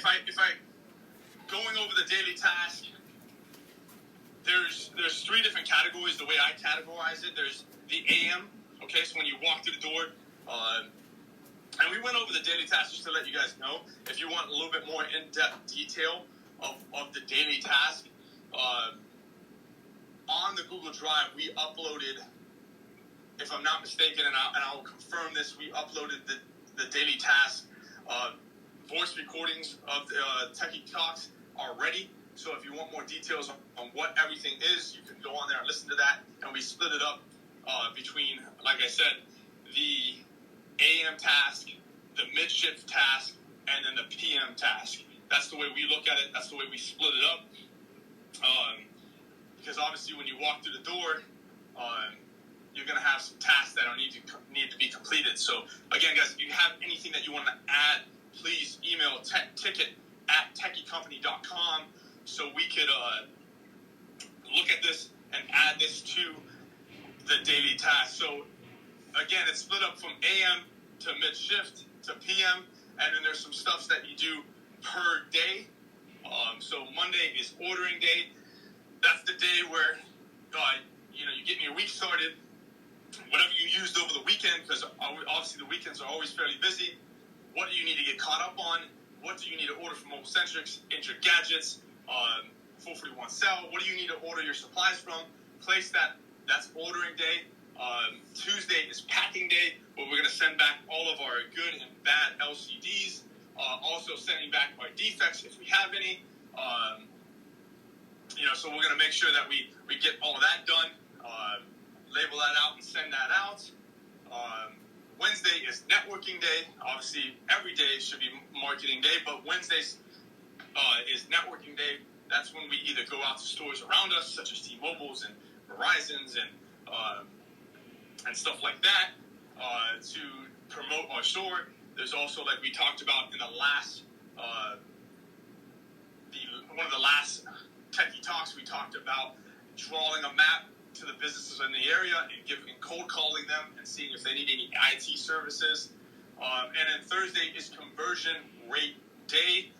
I going over the daily task, there's three different categories. The way I categorize it, there's the AM. Okay, so when you walk through the door, and we went over the daily task just to let you guys know. If you want a little bit more in-depth detail of the daily task, on the Google Drive, we uploaded, if I'm not mistaken, and I will confirm this, we uploaded the daily task voice recordings of the Techy Talks already. So if you want more details on what everything is, you can go on there and listen to that. And we split it up between, like I said, the AM task, the mid-shift task, and then the PM task. That's the way we look at it. That's the way we split it up. Because obviously when you walk through the door, you're going to have some tasks that need to be completed. So again, guys, if you have anything that you want to add, please email ticket@techycompany.com so we could look at this and add this to the daily task. So again, it's split up from AM to mid-shift to PM, and then there's some stuff that you do per day. So Monday is ordering day. That's the day where you're getting your week started. Whatever you used over the weekend, because obviously the weekends are always fairly busy. What do you need to get caught up on? What do you need to order from Mobile Centrics, Injured Gadgets, 441 Cell? What do you need to order your supplies from? Place that. That's ordering day. Tuesday is packing day, where we're going to send back all of our good and bad LCDs. Also sending back our defects if we have any. So we're going to make sure that we get all of that done. Label that out and send that out. Wednesday is networking day. Obviously, every day should be marketing day, but Wednesdays is networking day. That's when we either go out to stores around us, such as T-Mobile's and Verizon's and stuff like that, to promote our store. There's also, like we talked about in the last, one of the last Techy Talks, we talked about drawing a map to the businesses in the area and cold calling them and seeing if they need any IT services. And then Thursday is conversion rate day.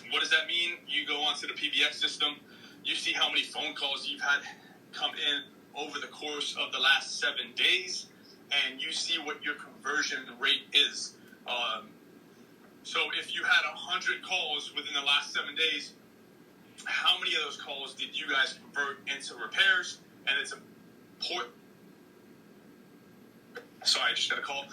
What does that mean? You go onto the PBX system, you see how many phone calls you've had come in over the course of the last 7 days, and you see what your conversion rate is. So if you had 100 calls within the last 7 days, how many of those calls did you guys convert into repairs? And it's important. Sorry, I just got a call.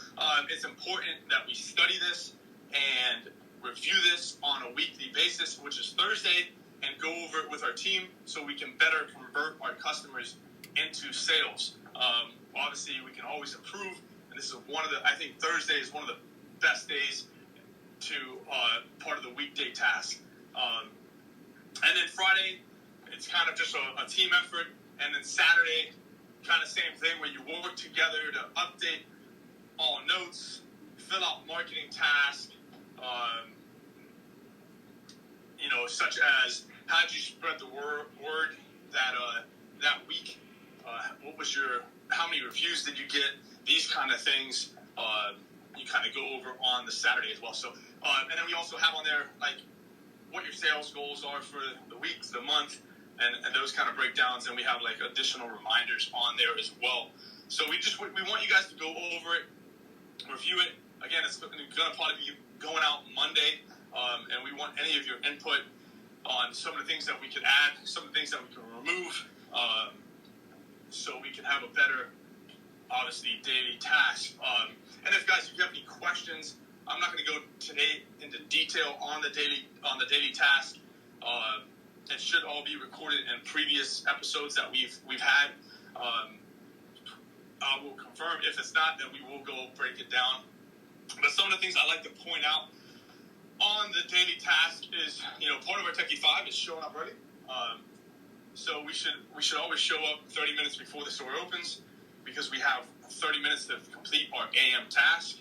It's important that we study this and review this on a weekly basis, which is Thursday, and go over it with our team so we can better convert our customers into sales. Obviously, we can always improve, and this is I think Thursday is one of the best days to part of the weekday task. And then Friday, it's kind of just a team effort. And then Saturday, kind of same thing, where you work together to update all notes, fill out marketing tasks, such as how did you spread the word that week? How many reviews did you get? These kind of things you kind of go over on the Saturday as well. So, and then we also have on there, like, what your sales goals are for the week, the month, and those kind of breakdowns. And we have like additional reminders on there as well. So we want you guys to go over it, review it. Again, it's going to probably be going out Monday, and we want any of your input on some of the things that we could add, some of the things that we can remove, so we can have a better, obviously, daily task. And if guys, if you have any questions, I'm not going to go today into detail on the daily task. It should all be recorded in previous episodes that we've had. I will confirm. If it's not, then we will go break it down. But some of the things I like to point out on the daily task is, part of our Techy 5 is showing up early. So we should always show up 30 minutes before the store opens, because we have 30 minutes to complete our AM task.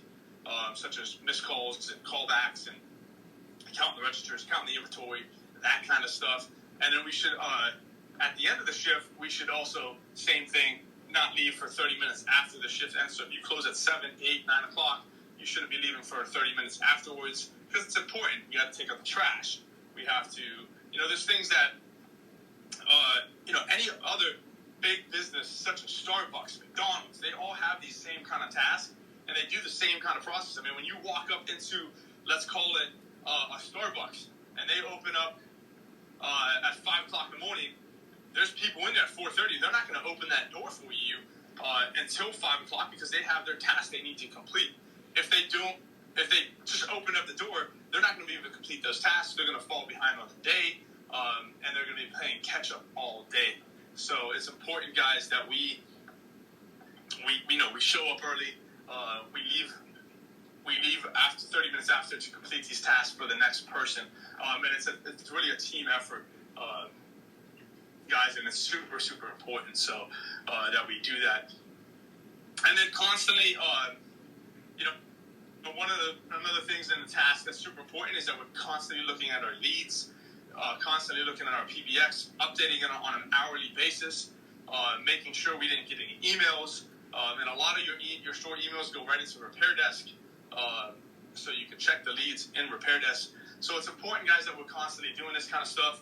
Such as missed calls and callbacks and counting the registers, counting the inventory, that kind of stuff. And then we should, at the end of the shift, we should also, same thing, not leave for 30 minutes after the shift ends. So if you close at 7, 8, 9 o'clock, You shouldn't be leaving for 30 minutes afterwards because it's important. You got to take out the trash. We have to, there's things that, any other big business such as Starbucks, McDonald's, they all have these same kind of tasks and they do the same kind of process. I mean, when you walk up into, let's call it a Starbucks, and they open up at 5 o'clock in the morning, there's people in there at 4:30. They're not going to open that door for you until 5 o'clock because they have their task they need to complete. If they just open up the door, they're not going to be able to complete those tasks. They're going to fall behind on the day, and they're going to be playing catch up all day. So it's important, guys, that we show up early. We leave after 30 minutes after to complete these tasks for the next person, and it's really a team effort, guys, and it's super, super important. So that we do that, and then constantly, another things in the task that's super important is that we're constantly looking at our leads, constantly looking at our PBX, updating it on an hourly basis, making sure we didn't get any emails. And a lot of your store emails go right into repair desk, so you can check the leads in repair desk. So it's important, guys, that we're constantly doing this kind of stuff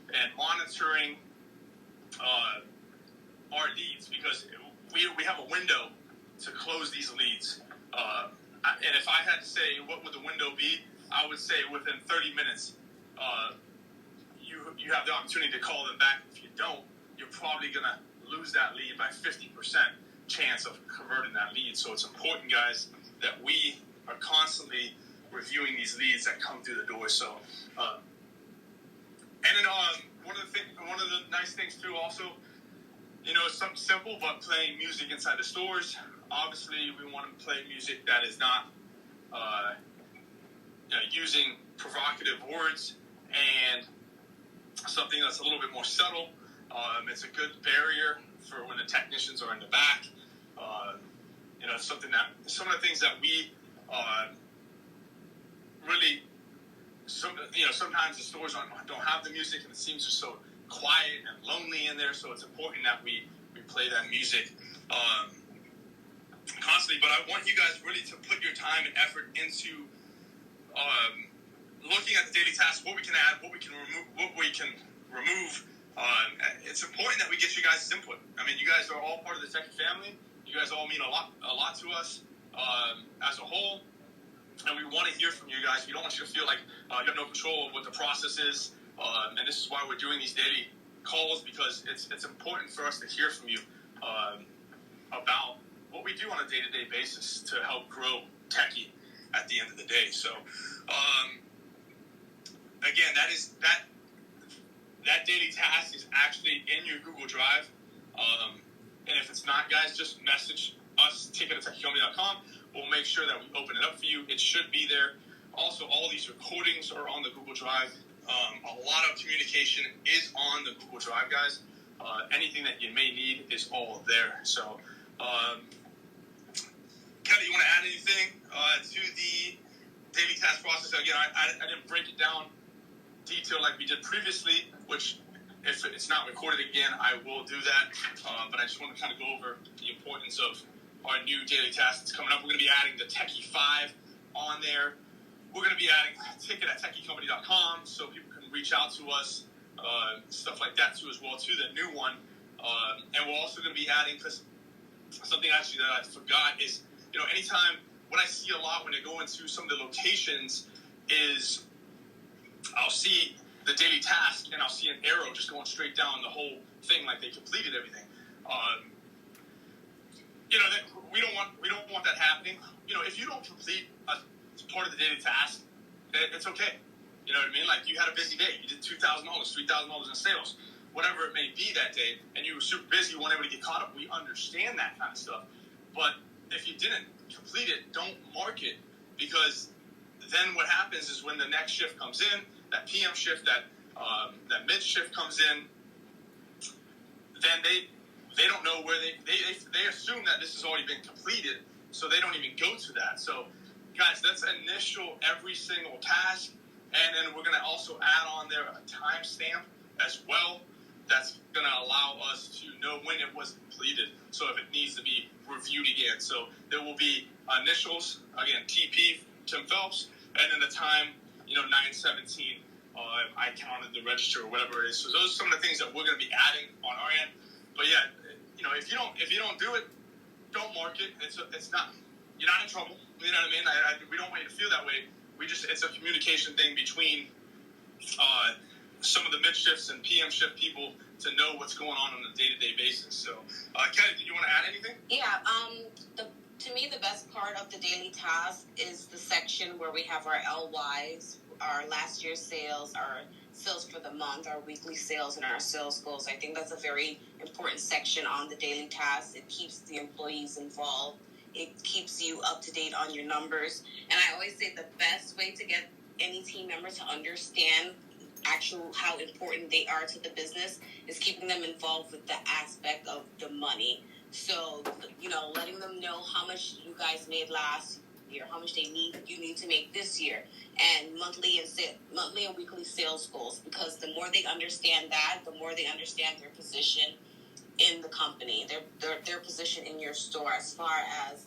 and monitoring our leads because we have a window to close these leads. And if I had to say what would the window be, I would say within 30 minutes, you have the opportunity to call them back. If you don't, you're probably going to lose that lead by 50% chance of converting that lead. So it's important, guys, that we are constantly reviewing these leads that come through the door. So, and then one of the nice things too, also, it's something simple, but playing music inside the stores. Obviously, we want to play music that is not using provocative words and something that's a little bit more subtle. It's a good barrier for when the technicians are in the back. Something that some of the things that we really, sometimes the stores don't have the music and it seems just so quiet and lonely in there. So it's important that we play that music constantly. But I want you guys really to put your time and effort into looking at the daily tasks, what we can add, what we can remove. It's important that we get you guys' input. I mean, you guys are all part of the Techy family. You guys all mean a lot to us as a whole, and we want to hear from you guys. We don't want you to feel like you have no control of what the process is, and this is why we're doing these daily calls, because it's important for us to hear from you about what we do on a day-to-day basis to help grow Techy at the end of the day. So, again, that daily task is actually in your Google Drive. And if it's not, guys, just message us, Techy@techycompany.com. We'll make sure that we open it up for you. It should be there. Also, all these recordings are on the Google Drive. A lot of communication is on the Google Drive, guys. Anything that you may need is all there. So, Kelly, you want to add anything to the daily task process? Again, I didn't break it down detail like we did previously, which if it's not recorded again, I will do that. But I just want to kind of go over the importance of our new daily task that's coming up. We're going to be adding the Techy 5 on there. We're going to be adding Ticket@techycompany.com so people can reach out to us, stuff like that too as well, to the new one. And we're also going to be adding, because something actually that I forgot is, anytime, what I see a lot when I go into some of the locations is I'll see the daily task and I'll see an arrow just going straight down the whole thing like they completed everything. We don't want that happening. If you don't complete a part of the daily task, it's okay. You know what I mean? Like, you had a busy day. You did $2,000, $3,000 in sales, whatever it may be that day, and you were super busy, you weren't able to get caught up. We understand that kind of stuff. But if you didn't complete it, don't mark it, because then what happens is when the next shift comes in, that PM shift, that mid shift comes in, then they don't know where they assume that this has already been completed, so they don't even go to that. So, guys, that's initial every single task, and then we're going to also add on there a timestamp as well. that's going to allow us to know when it was completed. So if it needs to be reviewed again. So there will be initials, again, TP, Tim Phelps, and then the time, 9:17. I counted the register or whatever it is. So those are some of the things that we're going to be adding on our end. But yeah, if you don't do it, don't mark it. It's not, you're not in trouble. You know what I mean? We don't want you to feel that way. It's a communication thing between some of the mid shifts and PM shift people to know what's going on a day-to-day basis. So, Kelly, do you want to add anything? Yeah. To me, the best part of the daily task is the section where we have our LYs, our last year's sales, our sales for the month, our weekly sales, and our sales goals. I think that's a very important section on the daily task. It keeps the employees involved. It keeps you up to date on your numbers. And I always say the best way to get any team member to understand how important they are to the business is keeping them involved with the aspect of the money. So, letting them know how much you guys made last year, how much you need to make this year, and monthly and weekly sales goals. Because the more they understand that, the more they understand their position in the company, their position in your store. As far as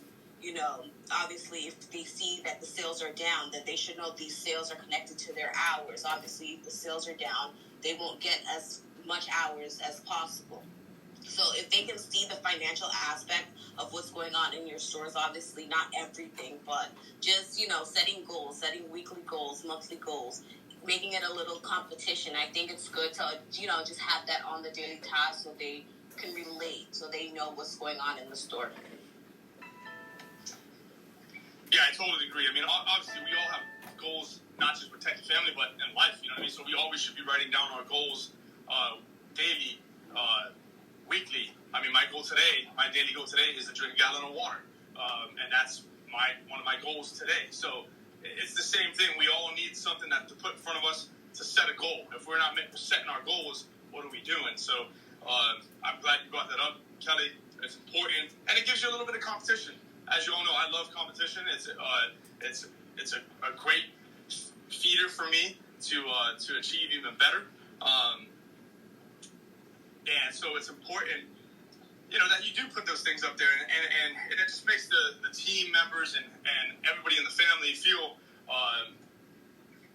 obviously, if they see that the sales are down, that they should know these sales are connected to their hours. Obviously, if the sales are down, they won't get as much hours as possible. So if they can see the financial aspect of what's going on in your stores, obviously not everything, but just, setting goals, setting weekly goals, monthly goals, making it a little competition. I think it's good to, just have that on the daily task so they can relate, so they know what's going on in the store. Yeah, I totally agree. I mean, obviously we all have goals, not just with Techy family, but in life, you know what I mean? So we always should be writing down our goals daily, weekly. I mean, my daily goal today is to drink a gallon of water. And that's one of my goals today. So it's the same thing. We all need something to put in front of us to set a goal. If we're not setting our goals, what are we doing? So I'm glad you brought that up, Kelly. It's important. And it gives you a little bit of competition. As you all know, I love competition. It's a great feeder for me to achieve even better. And so it's important, that you do put those things up there, and it just makes the team members and everybody in the family feel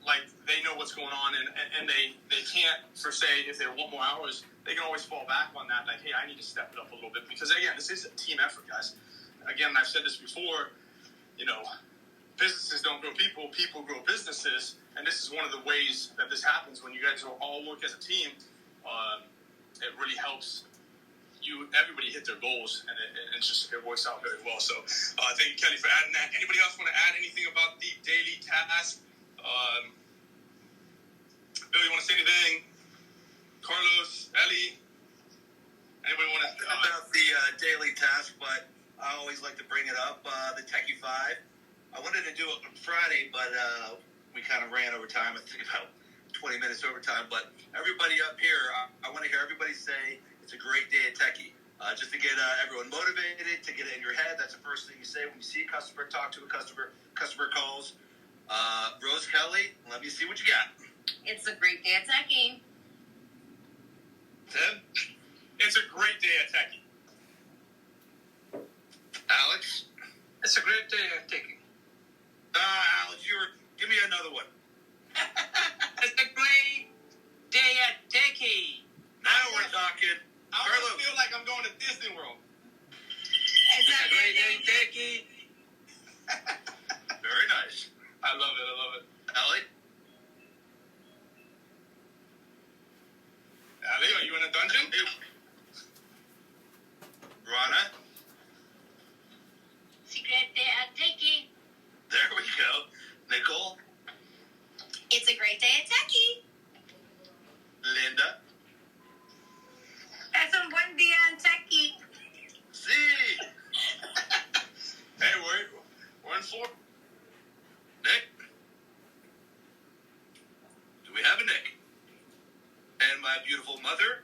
like they know what's going on, and they can't, for say, if they want more hours, they can always fall back on that, like, hey, I need to step it up a little bit, because again, this is a team effort, guys. Again, I've said this before, businesses don't grow people, people grow businesses, and this is one of the ways that this happens when you guys all work as a team. It really helps everybody hit their goals, and it works out very well. So thank you, Kelly, for adding that. Anybody else want to add anything about the daily task? Bill, you want to say anything? Carlos, Ellie? Anybody want to... about the daily task, but I always like to bring it up, the Techy 5. I wanted to do it on Friday, but we kind of ran over time. I think about 20 minutes over time. But everybody up here, I want to hear everybody say it's a great day at Techy. Just to get everyone motivated, to get it in your head. That's the first thing you say when you see a customer, talk to a customer calls. Rose Kelly, let me see what you got. It's a great day at Techy. Tim? It's a great day at Techy. Alex? It's a great day at Techy. Alex, give me another one. It's a great day at Techy. Now we're talking. I almost feel like I'm going to Disney World. It's a great day at Techy. Very nice. I love it. Ellie? Ellie, are you in a dungeon? Rana? Secret day at Techy. There we go. Nicole? It's a great day at Techy. Linda? Es un buen día en Techy. See? Hey, we're in four. Nick? Do we have a Nick? And my beautiful mother?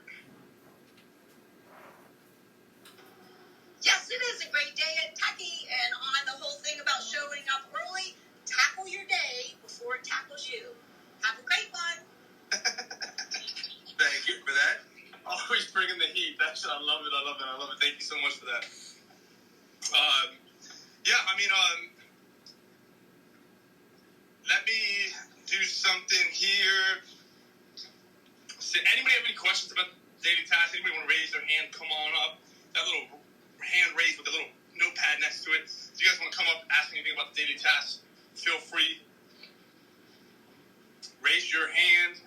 Yes, it is a great day at Techy, and on the whole thing about showing up early, tackle your day before it tackles you. Have a great one. Thank you for that. All I love it. Thank you so much for that. Let me do something here. So anybody have any questions about daily tasks? Anybody want to raise their hand? Come on up. That little hand raised with a little notepad next to it. If you guys want to come up, ask anything about the daily tasks, feel free. Raise your hand.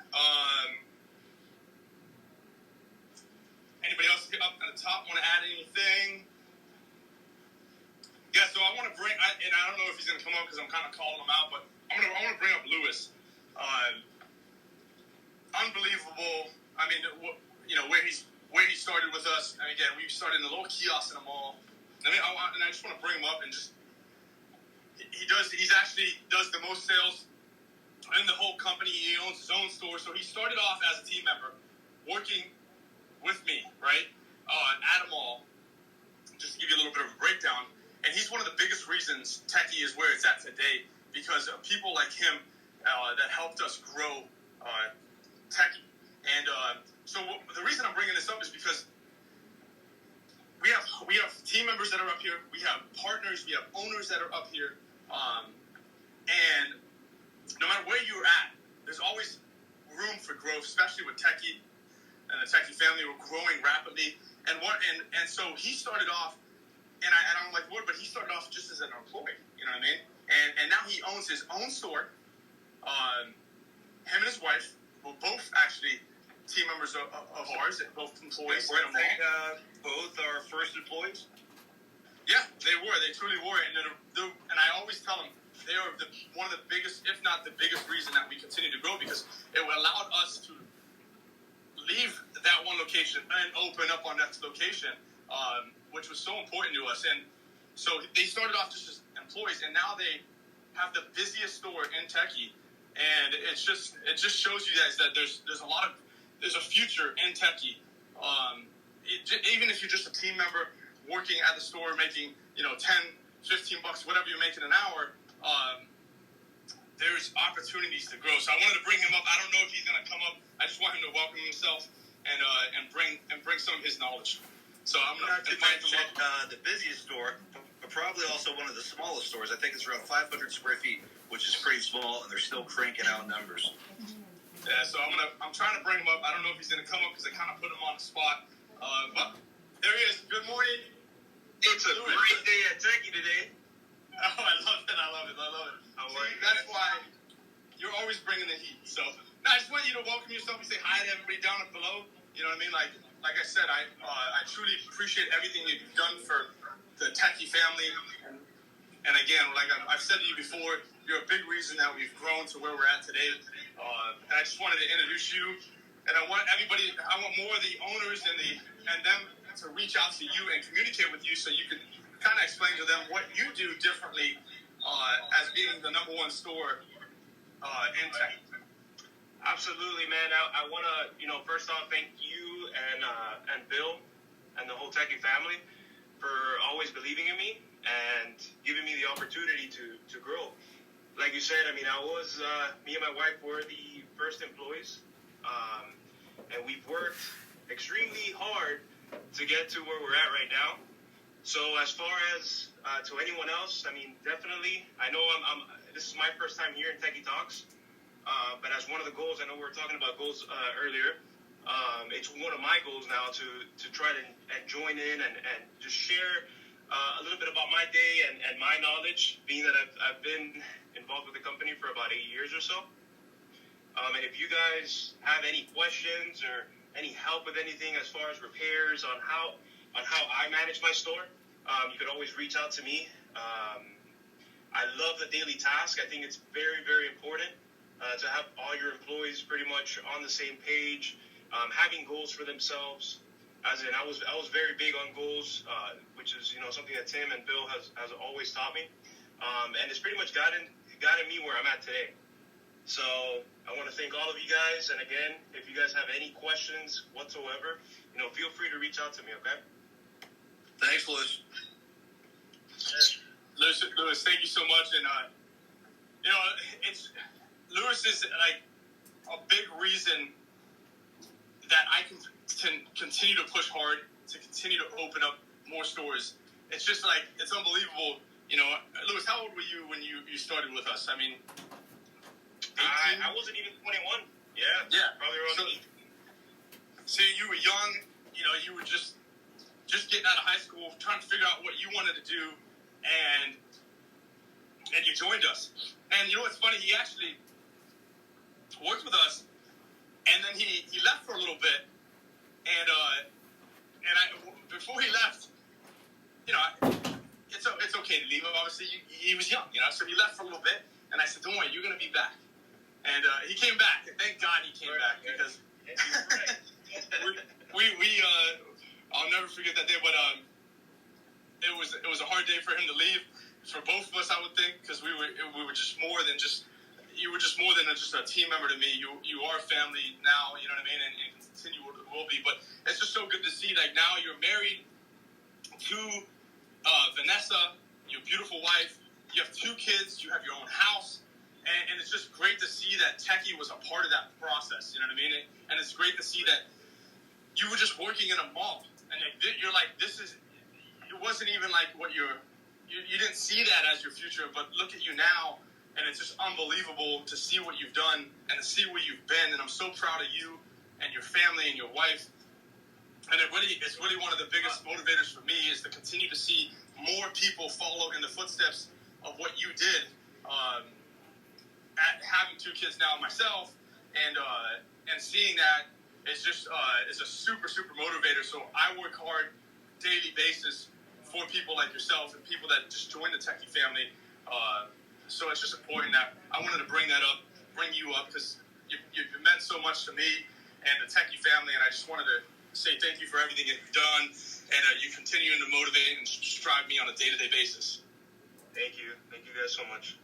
Anybody else up at the top want to add anything? Yeah, so I want to bring, and I don't know if he's going to come up because I'm kind of calling him out, but I want to bring up Lewis. Unbelievable. I mean, where he started with us. And again, we started in a little kiosk in the mall. I just want to bring him up and just he actually does the most sales in the whole company. He owns his own store. So he started off as a team member working with me, right? At a mall. Just to give you a little bit of a breakdown. And he's one of the biggest reasons Techy is where it's at today, because of people like him that helped us grow Techy. And so the reason I'm bringing this up is because we have team members that are up here, we have partners, we have owners that are up here, and no matter where you're at, there's always room for growth, especially with Techy and the Techy family. We're growing rapidly, and so he started off. And I don't like the word, but he started off just as an employee. You know what I mean? And now he owns his own store. Him and his wife were both actually team members of ours, and both employees. Both are first employees? Yeah, they were. They truly were. And I always tell them they are one of the biggest, if not the biggest reason that we continue to grow, because it allowed us to leave that one location and open up our next location. Which was so important to us. And so they started off just as employees, and now they have the busiest store in Techy. And it just shows you guys that there's a future in Techy. Even if you're just a team member working at the store, making $10, $15, whatever you're making an hour, there's opportunities to grow. So I wanted to bring him up. I don't know if he's going to come up. I just want him to welcome himself and bring some of his knowledge. So I'm going to invite him up. The busiest store, but probably also one of the smallest stores. I think it's around 500 square feet, which is pretty small, and they're still cranking out numbers. Yeah, so I'm trying to bring him up. I don't know if he's going to come up because I kind of put him on the spot. But there he is. Good morning. It's a great day at Techy today. Oh, I love it. How are you? That's why you're always bringing the heat. So I just want you to welcome yourself and say hi to everybody down below. You know what I mean? Like I said, I truly appreciate everything you've done for the Techy family. And again, like I've said to you before, you're a big reason that we've grown to where we're at today. And I just wanted to introduce you. And I want more of the owners and them to reach out to you and communicate with you so you can kind of explain to them what you do differently as being the number one store in Techy. Absolutely, man. I want to, first off, thank you and Bill and the whole Techy family for always believing in me and giving me the opportunity to grow. Like you said, me and my wife were the first employees, and we've worked extremely hard to get to where we're at right now. So as far as to anyone else, definitely, I know this is my first time here in Techy Talks. But as one of the goals, I know we were talking about goals earlier, it's one of my goals now to try to join in and just share a little bit about my day and my knowledge, being that I've been involved with the company for about 8 years or so. And if you guys have any questions or any help with anything as far as repairs on how I manage my store, you could always reach out to me. I love the daily task. I think it's very, very important. To have all your employees pretty much on the same page, having goals for themselves. As in, I was very big on goals, which is something that Tim and Bill has always taught me, and it's pretty much gotten me where I'm at today. So I want to thank all of you guys, and again, if you guys have any questions whatsoever, feel free to reach out to me. Okay? Thanks, Lewis. Lewis, thank you so much, and Lewis is like a big reason that I can continue to push hard to to continue to open up more stores. It's just like, it's unbelievable. You know, Louis, how old were you when you started with us? I mean, I wasn't even 21. Yeah. Probably around 18. So you were young, you know, you were just getting out of high school, trying to figure out what you wanted to do, and you joined us. And you know what's funny? He actually worked with us, and then he left for a little bit, and before he left, you know, it's okay to leave. Obviously, he was young, you know, so he left for a little bit, and I said, don't worry, you're going to be back. And he came back, and thank God he came back, because I'll never forget that day, but it was a hard day for him to leave, for both of us, I would think, because we were just more than just, you were just more than just a team member to me. You are family now, you know what I mean, and continue will be. But it's just so good to see, like, now you're married to Vanessa, your beautiful wife. You have 2 kids. You have your own house. And it's just great to see that Techy was a part of that process, you know what I mean? And it's great to see that you were just working in a mall. And you're like, it wasn't even like what you didn't see that as your future, but look at you now. And it's just unbelievable to see what you've done and to see where you've been. And I'm so proud of you and your family and your wife. And it's really one of the biggest motivators for me, is to continue to see more people follow in the footsteps of what you did. At having 2 kids now myself, and seeing that is just is a super motivator. So I work hard daily basis for people like yourself and people that just join the Techy family. So it's just important that I wanted to bring you up, because you meant so much to me and the Techy family, and I just wanted to say thank you for everything that you've done, and you continuing to motivate and strive me on a day-to-day basis. Thank you guys so much.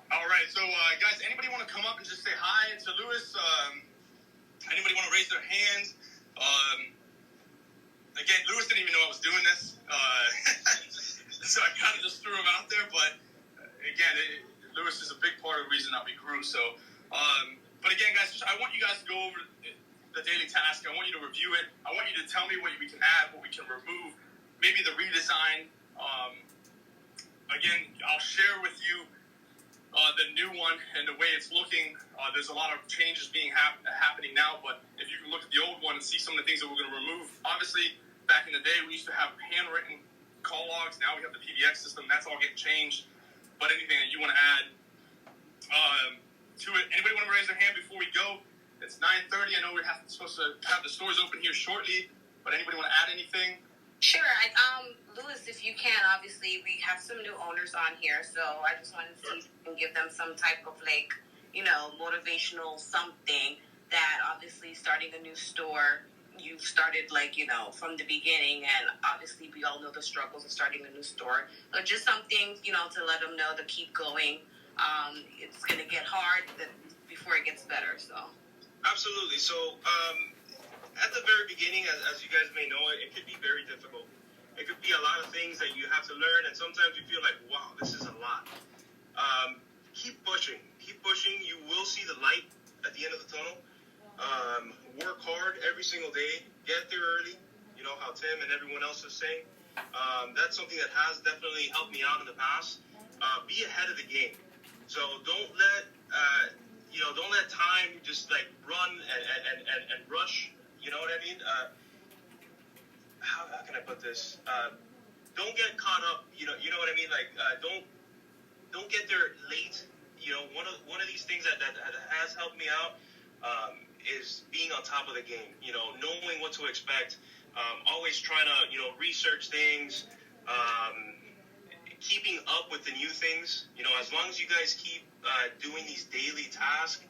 All right, so guys, anybody want to come up and just say hi to Louis? Anybody want to raise their hands? Again, Louis didn't even know I was doing this, so I kind of just threw him out there. But again, Louis is a big part of the reason that we grew. So, but again, guys, I want you guys to go over the daily task. I want you to review it. I want you to tell me what we can add, what we can remove, maybe the redesign. Again, I'll share with you the new one and the way it's looking. There's a lot of changes being happening now, but if you can look at the old one and see some of the things that we're going to remove. Obviously, back in the day, we used to have handwritten call logs. Now we have the PBX system. That's all getting changed. But anything that you want to add to it. Anybody want to raise their hand before we go? It's 9:30. I know we're supposed to have the stores open here shortly, but anybody want to add anything? Sure. Louis, if you can, obviously, we have some new owners on here, so I just wanted to see if you can give them some type of, like, you know, motivational something that, obviously, starting a new store, you've started, like, you know, from the beginning, and obviously we all know the struggles of starting a new store. But just something, you know, to let them know to keep going. It's going to get hard before it gets better, so. Absolutely. So, at the very beginning, as you guys may know, it could be very difficult. It could be a lot of things that you have to learn, and sometimes you feel like, wow, this is a lot. Keep pushing. Keep pushing. You will see the light at the end of the tunnel. Work hard every single day. Get there early. You know how Tim and everyone else is saying. That's something that has definitely helped me out in the past. Be ahead of the game. So don't let time just like run and rush. You know what I mean? How can I put this? Don't get caught up. You know what I mean? Like don't get there late. You know, one of these things that has helped me out is being on top of the game. You know, knowing what to expect. Always trying to research things. Keeping up with the new things. You know, as long as you guys keep doing these daily tasks.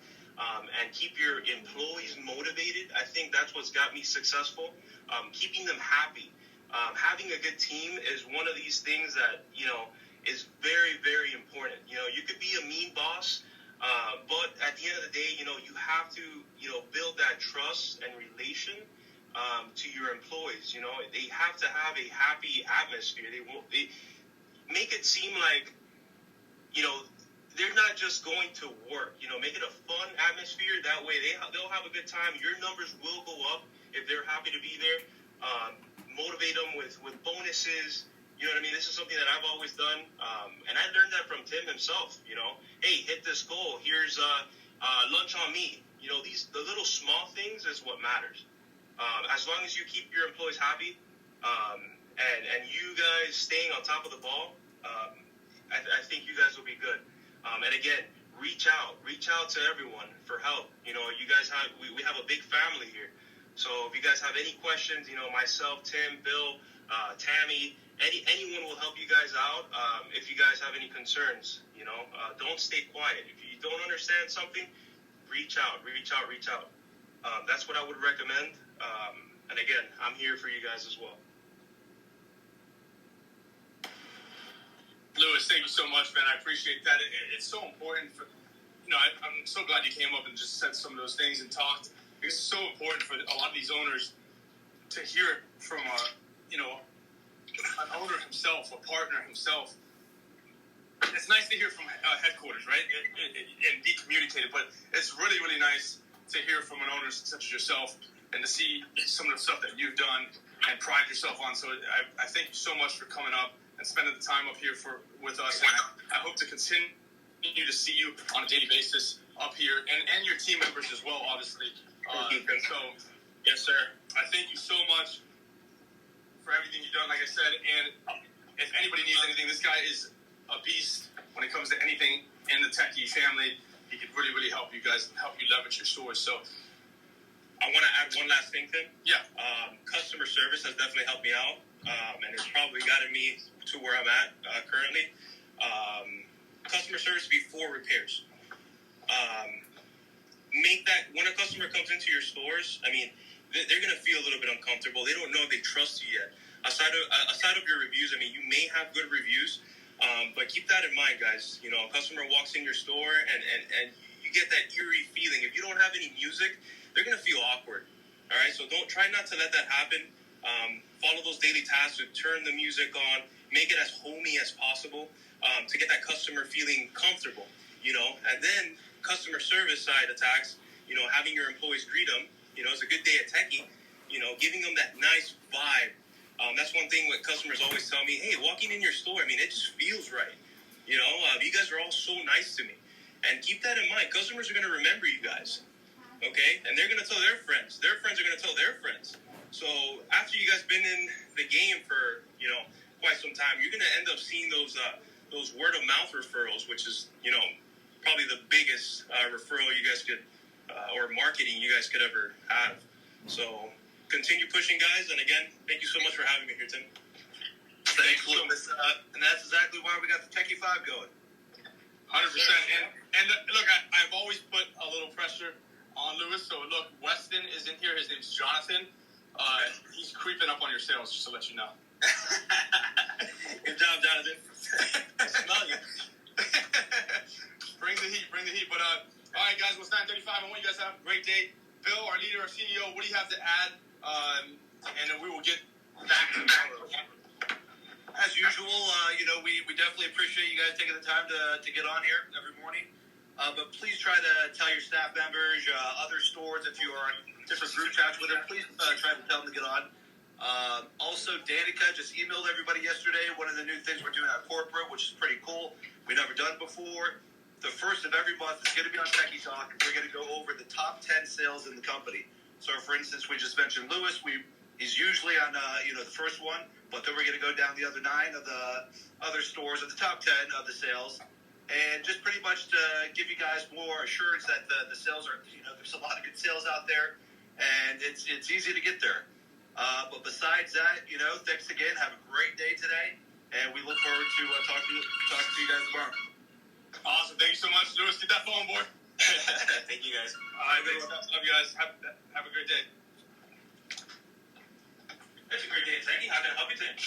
And keep your employees motivated. I think that's what's got me successful. Keeping them happy. Having a good team is one of these things that, is very, very important. You could be a mean boss, but at the end of the day, you have to, build that trust and relation to your employees. They have to have a happy atmosphere. They make it seem like, they're not just going to work. Make it a fun atmosphere. That way they'll have a good time. Your numbers will go up. if they're happy to be there, motivate them with bonuses. You know what I mean? This is something that I've always done, and I learned that from Tim himself. You know, hey, hit this goal. Here's lunch on me. You know, the little small things is what matters. As long as you keep your employees happy, and you guys staying on top of the ball, I think you guys will be good. And again, reach out to everyone for help. You know, you guys we have a big family here. So if you guys have any questions, you know, myself, Tim, Bill, Tammy, anyone will help you guys out. If you guys have any concerns, you know, don't stay quiet. If you don't understand something, reach out. That's what I would recommend. And again, I'm here for you guys as well. Lewis, thank you so much, man. I appreciate that. It's so important for, you know, I'm so glad you came up and just said some of those things and talked. It's so important for a lot of these owners to hear from an owner himself, a partner himself. It's nice to hear from headquarters, right, and be communicated, but it's really, really nice to hear from an owner such as yourself and to see some of the stuff that you've done and pride yourself on. So I thank you so much for coming up and spending the time up here with us. And I hope to continue to see you on a daily basis up here and your team members as well, obviously. So, yes, sir. I thank you so much for everything you've done, like I said. And if anybody needs anything, this guy is a beast when it comes to anything in the Techy family. He could really, really help you guys, help you leverage your stores. So I want to add one last thing, Tim. Yeah. Customer service has definitely helped me out, and it's probably gotten me to where I'm at currently. Customer service before repairs. Make that when a customer comes into your stores, I mean, they're going to feel a little bit uncomfortable. They don't know if they trust you yet. Aside of your reviews, I mean, you may have good reviews, but keep that in mind, guys. You know, a customer walks in your store and you get that eerie feeling. If you don't have any music, they're going to feel awkward. All right, so try not to let that happen. Follow those daily tasks to turn the music on, make it as homey as possible to get that customer feeling comfortable. You know, and then customer service side attacks, you know, having your employees greet them, you know, it's a good day at Techy, you know, giving them that nice vibe. That's one thing what customers always tell me, hey, walking in your store, I mean, it just feels right. You know, you guys are all so nice to me. And keep that in mind. Customers are going to remember you guys, okay? And they're going to tell their friends. Their friends are going to tell their friends. So after you guys been in the game for, you know, quite some time, you're going to end up seeing those word-of-mouth referrals, which is, you know, probably the biggest referral you guys could, or marketing you guys could ever have. So continue pushing, guys. And again, thank you so much for having me here, Tim. Thanks, Lewis. And that's exactly why we got the Techy 5 going. 100%. And look, I've always put a little pressure on Lewis. So look, Weston is in here. His name's Jonathan. He's creeping up on your sales, just to let you know. Good job, Jonathan. I smell you. Bring the heat. But all right, guys, well, it's 9:35. I want you guys to have a great day. Bill, our leader, our CEO, what do you have to add? And then we will get back to tomorrow. As usual, you know, we definitely appreciate you guys taking the time to get on here every morning. But please try to tell your staff members, other stores, if you are in different group chats with them, please try to tell them to get on. Also, Danica just emailed everybody yesterday one of the new things we're doing at corporate, which is pretty cool. We've never done before. The first of every month is going to be on Techy Talk. We're going to go over the top 10 sales in the company. So, for instance, we just mentioned Lewis. He's usually on the first one, but then we're going to go down the other 9 of the other stores of the top 10 of the sales, and just pretty much to give you guys more assurance that the sales are, you know, there's a lot of good sales out there, and it's easy to get there. But besides that, you know, thanks again. Have a great day today, and we look forward to talking to you guys tomorrow. Awesome. Thank you so much, Lewis. Get that phone, boy. Thank you, guys. All right, love you guys. Have a great day. That's a great day, Techy. How can I help you today?